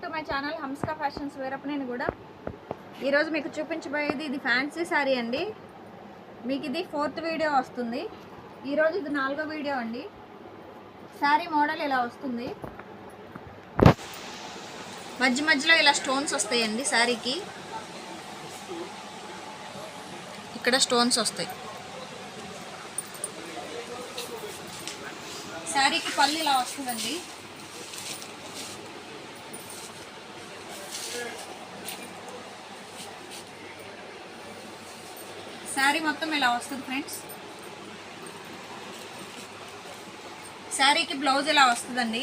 To my channel హంస్కా fashions వేరప్. నేను కూడా ఈరోజు మీకు చూపించబోయేది ఇది ఫ్యాన్సీ శారీ అండి. మీకు ఇది 4th వీడియో వస్తుంది. ఈరోజు ఇది 4వ వీడియో అండి. శారీ మోడల్ ఇలా వస్తుంది. మధ్య మధ్యలో ఇలా స్టోన్స్ వస్తాయండి. శారీకి ఇక్కడ స్టోన్స్ వస్తాయి. శారీకి పళ్ళు ఇలా వస్తుందండి. శారీ మొత్తం ఇలా వస్తుంది ఫ్రెండ్స్. శారీకి బ్లౌజ్ ఇలా వస్తుందండి.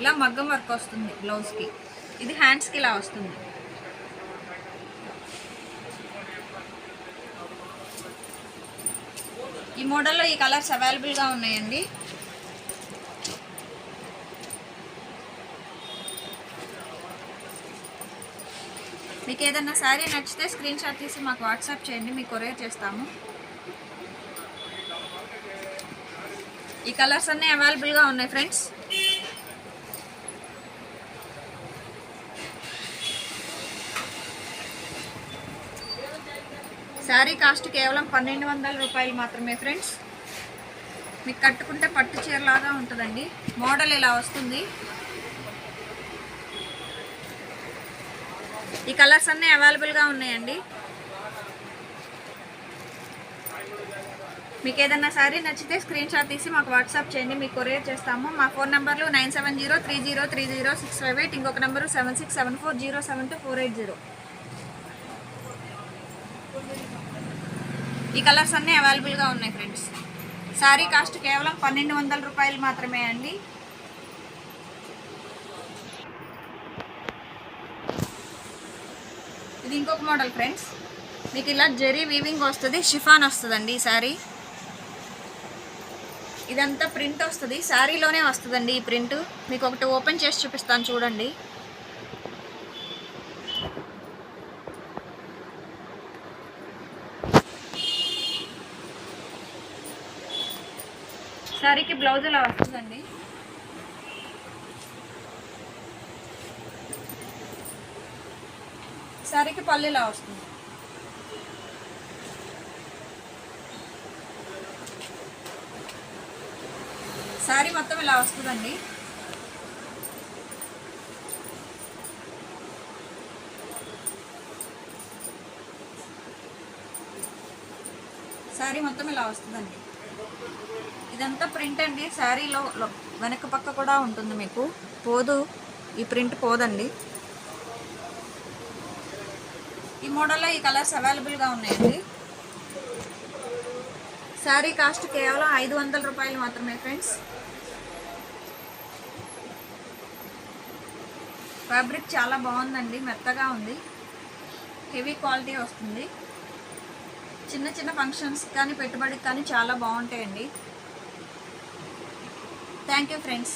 ఇలా మగ్గం వర్క్ వస్తుంది బ్లౌజ్కి. ఇది హ్యాండ్స్కి ఇలా వస్తుంది. ఈ మోడల్లో ఈ కలర్స్ అవైలబుల్గా ఉన్నాయండి. మీకు ఏదైనా శారీ నచ్చితే స్క్రీన్ షాట్ తీసి మాకు వాట్సాప్ చేయండి, మీకు కొరియర్ చేస్తాము. ఈ కలర్స్ అన్నీ అవైలబుల్గా ఉన్నాయి ఫ్రెండ్స్. శారీ కాస్ట్ కేవలం 1200 రూపాయలు మాత్రమే ఫ్రెండ్స్. మీకు కట్టుకుంటే పట్టు చీరలాగా ఉంటుందండి. మోడల్ ఇలా వస్తుంది. ఈ కలర్స్ అన్నీ అవైలబుల్గా ఉన్నాయండి. మీకు ఏదైనా శారీ నచ్చితే స్క్రీన్ షాట్ తీసి మాకు వాట్సాప్ చేయండి, మీకు కొరియర్ చేస్తాము. మా ఫోన్ నెంబర్లు 9703030658, ఇంకొక నెంబరు 7674072480. ఈ కలర్స్ అన్నీ అవైలబుల్గా ఉన్నాయి ఫ్రెండ్స్. శారీ కాస్ట్ కేవలం 1200 రూపాయలు మాత్రమే అండి. ఇది ఇంకొక మోడల్ ఫ్రెండ్స్. మీకు ఇలా జెరీ వీవింగ్ వస్తుంది, షిఫాన్ వస్తుందండి. ఈ శారీ ఇదంతా ప్రింట్ వస్తుంది. శారీలోనే వస్తుందండి ఈ ప్రింట్. మీకు ఒకటి ఓపెన్ చేసి చూపిస్తాను చూడండి. శారీకి బ్లౌజ్ ఇలా వస్తుందండి. శారీకి పళ్ళు ఇలా వస్తుంది. శారీ మొత్తం ఇలా వస్తుందండి. శారీ మొత్తం ఇలా వస్తుందండి. ఇదంతా ప్రింట్ అండి. శారీలో వెనక పక్క కూడా ఉంటుంది, మీకు పోదు, ఈ ప్రింట్ పోదండి. ఈ మోడల్లో ఈ కలర్స్ అవైలబుల్గా ఉన్నాయండి. శారీ కాస్ట్ కేవలం 500 రూపాయలు మాత్రమే ఫ్రెండ్స్. ఫ్యాబ్రిక్ చాలా బాగుందండి, మెత్తగా ఉంది, హెవీ క్వాలిటీ వస్తుంది. చిన్న చిన్న ఫంక్షన్స్ కానీ పెట్టుబడికి కానీ చాలా బాగుంటాయండి. Thank you friends.